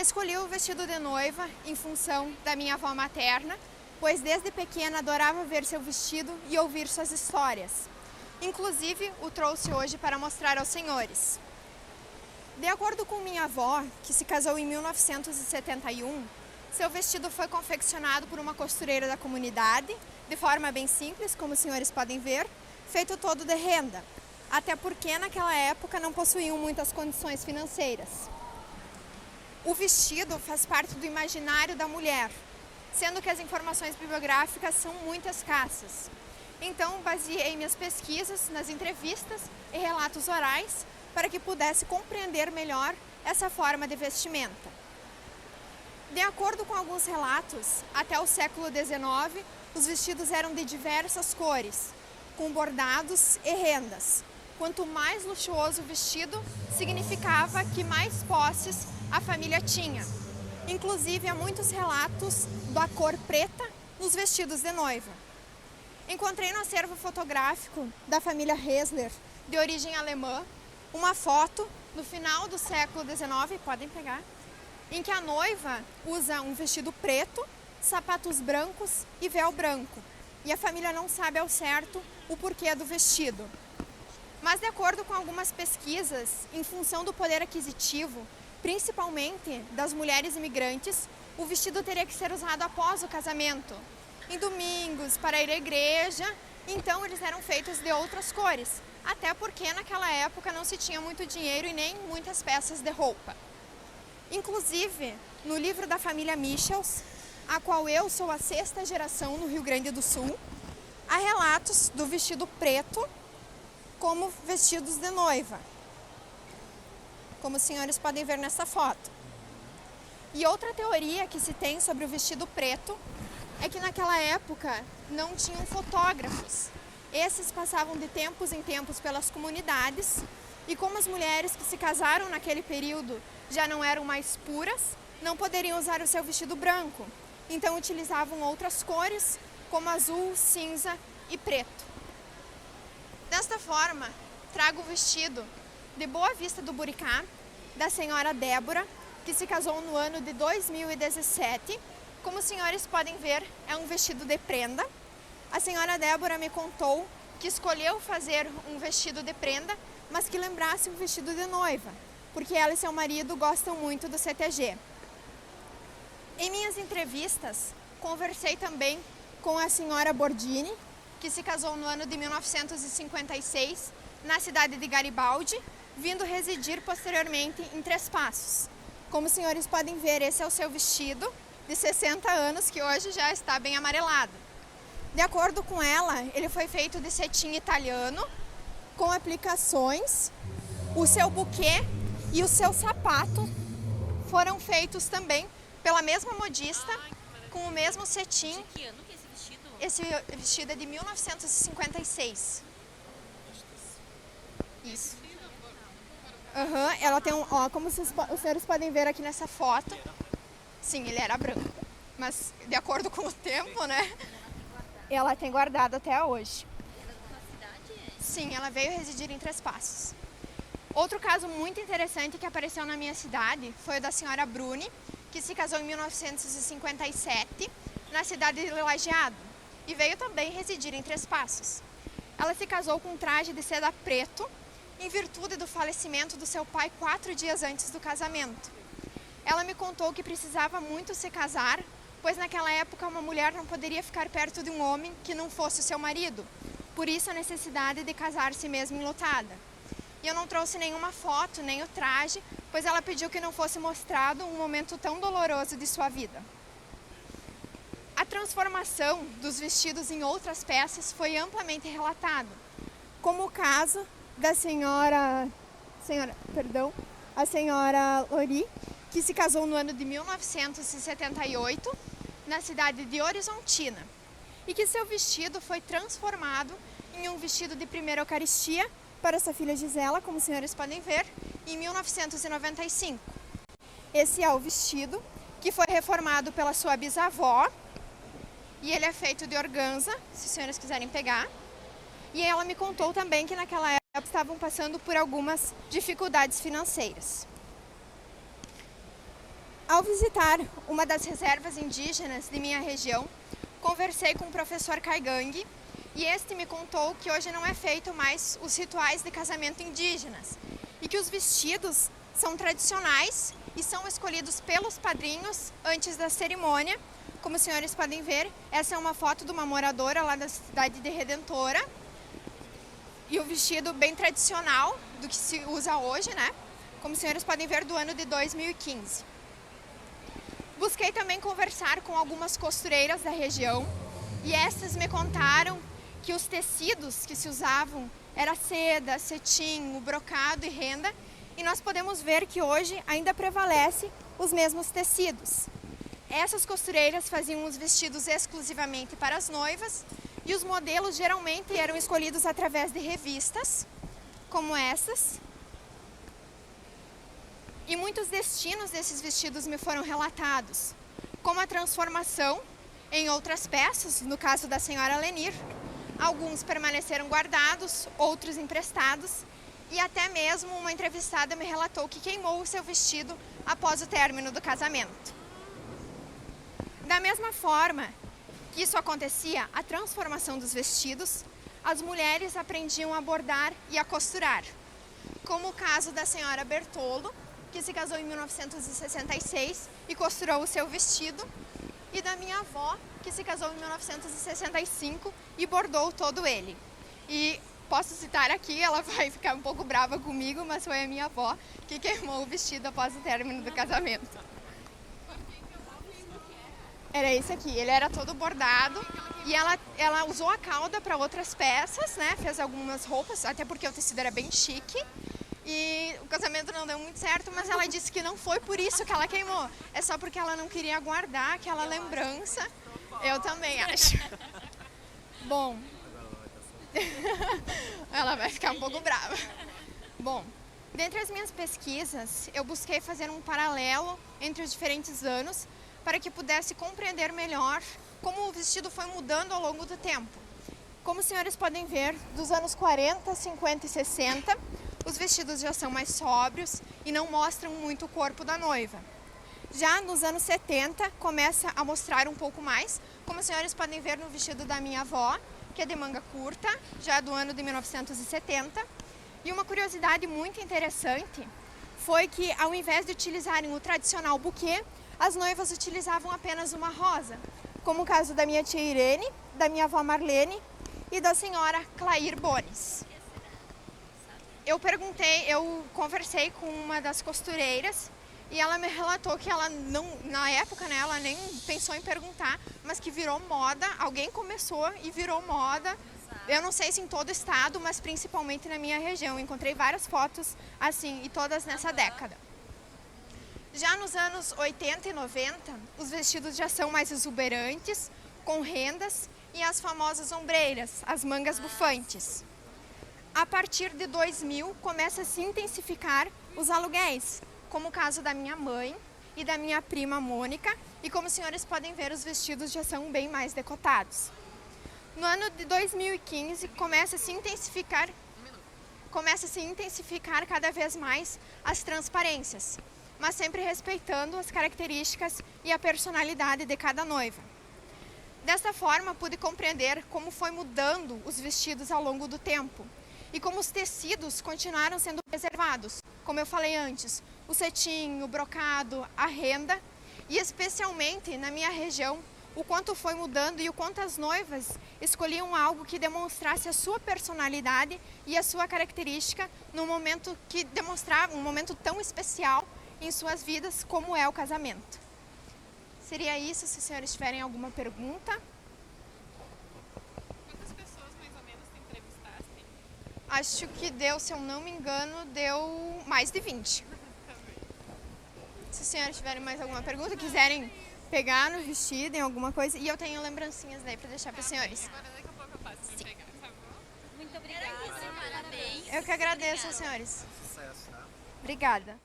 Escolhi o vestido de noiva em função da minha avó materna, pois desde pequena adorava ver seu vestido e ouvir suas histórias. Inclusive, o trouxe hoje para mostrar aos senhores. De acordo com minha avó, que se casou em 1971, seu vestido foi confeccionado por uma costureira da comunidade, de forma bem simples, como os senhores podem ver, feito todo de renda, até porque naquela época não possuíam muitas condições financeiras. O vestido faz parte do imaginário da mulher, sendo que as informações bibliográficas são muito escassas. Então, baseei minhas pesquisas nas entrevistas e relatos orais para que pudesse compreender melhor essa forma de vestimenta. De acordo com alguns relatos, até o século XIX, os vestidos eram de diversas cores, com bordados e rendas. Quanto mais luxuoso o vestido, significava que mais posses a família tinha. Inclusive, há muitos relatos da cor preta nos vestidos de noiva. Encontrei no acervo fotográfico da família Hessler, de origem alemã, uma foto no final do século XIX, podem pegar, em que a noiva usa um vestido preto, sapatos brancos e véu branco. E a família não sabe ao certo o porquê do vestido. Mas, de acordo com algumas pesquisas, em função do poder aquisitivo, principalmente das mulheres imigrantes, o vestido teria que ser usado após o casamento, em domingos, para ir à igreja, então eles eram feitos de outras cores, até porque naquela época não se tinha muito dinheiro e nem muitas peças de roupa. Inclusive, no livro da família Michels, a qual eu sou a 6ª geração no Rio Grande do Sul, há relatos do vestido preto como vestidos de noiva, como os senhores podem ver nessa foto. E outra teoria que se tem sobre o vestido preto é que naquela época não tinham fotógrafos. Esses passavam de tempos em tempos pelas comunidades e como as mulheres que se casaram naquele período já não eram mais puras, não poderiam usar o seu vestido branco. Então utilizavam outras cores como azul, cinza e preto. Desta forma, trago o vestido de Boa Vista do Buricá, da senhora Débora, que se casou no ano de 2017. Como os senhores podem ver, é um vestido de prenda. A senhora Débora me contou que escolheu fazer um vestido de prenda, mas que lembrasse um vestido de noiva, porque ela e seu marido gostam muito do CTG. Em minhas entrevistas, conversei também com a senhora Bordini, que se casou no ano de 1956, na cidade de Garibaldi, vindo residir posteriormente em Três Passos. Como os senhores podem ver, esse é o seu vestido de 60 anos, que hoje já está bem amarelado. De acordo com ela, ele foi feito de cetim italiano, com aplicações. O seu buquê e o seu sapato foram feitos também pela mesma modista, com o mesmo cetim. De que ano que é esse vestido? Esse vestido é de 1956. Isso. Ela tem um, ó, como os senhores podem ver aqui nessa foto. Sim, ele era branco, mas de acordo com o tempo, né? Ela tem guardado até hoje. Ela é da tua cidade? Sim, ela veio residir em Três Passos. Outro caso muito interessante que apareceu na minha cidade foi o da senhora Bruni, que se casou em 1957 na cidade de Lajeado e veio também residir em Três Passos. Ela se casou com um traje de seda preto em virtude do falecimento do seu pai 4 dias antes do casamento. Ela me contou que precisava muito se casar, pois naquela época uma mulher não poderia ficar perto de um homem que não fosse o seu marido. Por isso a necessidade de casar-se mesmo enlutada. E eu não trouxe nenhuma foto, nem o traje, pois ela pediu que não fosse mostrado um momento tão doloroso de sua vida. A transformação dos vestidos em outras peças foi amplamente relatado, como o caso da a senhora Lori, que se casou no ano de 1978 na cidade de Horizontina e que seu vestido foi transformado em um vestido de primeira Eucaristia para sua filha Gisela, como os senhores podem ver, em 1995. Esse é o vestido que foi reformado pela sua bisavó e ele é feito de organza, se os senhores quiserem pegar. E ela me contou também que naquela época estavam passando por algumas dificuldades financeiras. Ao visitar uma das reservas indígenas de minha região, conversei com o professor Caigangue e este me contou que hoje não é feito mais os rituais de casamento indígenas e que os vestidos são tradicionais e são escolhidos pelos padrinhos antes da cerimônia. Como os senhores podem ver, essa é uma foto de uma moradora lá da cidade de Redentora e o vestido bem tradicional do que se usa hoje, né? Como os senhores podem ver, do ano de 2015. Busquei também conversar com algumas costureiras da região e essas me contaram que os tecidos que se usavam era seda, cetim, o brocado e renda, e nós podemos ver que hoje ainda prevalece os mesmos tecidos. Essas costureiras faziam os vestidos exclusivamente para as noivas e os modelos geralmente eram escolhidos através de revistas, como essas. E muitos destinos desses vestidos me foram relatados, como a transformação em outras peças, no caso da senhora Lenir. Alguns permaneceram guardados, outros emprestados, e até mesmo uma entrevistada me relatou que queimou o seu vestido após o término do casamento. Da mesma forma que isso acontecia, a transformação dos vestidos, as mulheres aprendiam a bordar e a costurar, como o caso da senhora Bertolo, que se casou em 1966 e costurou o seu vestido, e da minha avó, que se casou em 1965 e bordou todo ele. E posso citar aqui, ela vai ficar um pouco brava comigo, mas foi a minha avó que queimou o vestido após o término do casamento. Era esse aqui, ele era todo bordado e ela usou a cauda para outras peças, né? Fez algumas roupas, até porque o tecido era bem chique. E o casamento não deu muito certo, mas ela disse que não foi por isso que ela queimou. É só porque ela não queria guardar aquela lembrança. Eu também acho. Bom, ela vai ficar um pouco brava. Bom, dentre as minhas pesquisas, eu busquei fazer um paralelo entre os diferentes anos para que pudesse compreender melhor como o vestido foi mudando ao longo do tempo. Como os senhores podem ver, dos anos 40, 50 e 60, os vestidos já são mais sóbrios e não mostram muito o corpo da noiva. Já nos anos 70, começa a mostrar um pouco mais, como os senhores podem ver no vestido da minha avó, que é de manga curta, já do ano de 1970. E uma curiosidade muito interessante foi que, ao invés de utilizarem o tradicional buquê, as noivas utilizavam apenas uma rosa, como o caso da minha tia Irene, da minha avó Marlene e da senhora Clair Bones. Eu conversei com uma das costureiras e ela me relatou que ela não, na época, né, ela nem pensou em perguntar, mas que virou moda, alguém começou e virou moda. Eu não sei se em todo o estado, mas principalmente na minha região. Encontrei várias fotos assim, e todas nessa década. Já nos anos 80 e 90, os vestidos já são mais exuberantes, com rendas e as famosas ombreiras, as mangas bufantes. A partir de 2000, começa a se intensificar os aluguéis, como o caso da minha mãe e da minha prima Mônica, e como os senhores podem ver, os vestidos já são bem mais decotados. No ano de 2015, começa a se intensificar cada vez mais as transparências, mas sempre respeitando as características e a personalidade de cada noiva. Desta forma, pude compreender como foi mudando os vestidos ao longo do tempo e como os tecidos continuaram sendo preservados, como eu falei antes, o cetim, o brocado, a renda, e especialmente na minha região, o quanto foi mudando e o quanto as noivas escolhiam algo que demonstrasse a sua personalidade e a sua característica no momento que demonstrava um momento tão especial em suas vidas como é o casamento. Seria isso, se os senhores tiverem alguma pergunta. Quantas pessoas mais ou menos tu entrevistaste? Acho que deu, se eu não me engano, deu mais de 20. Se os senhores tiverem mais alguma pergunta, quiserem pegar no vestido, em alguma coisa, e eu tenho lembrancinhas daí para deixar para os senhores. Agora daqui a pouco eu passo pra pegar, tá bom? Muito obrigada. Parabéns. Eu que agradeço, senhores. Sucesso, tá? Obrigada.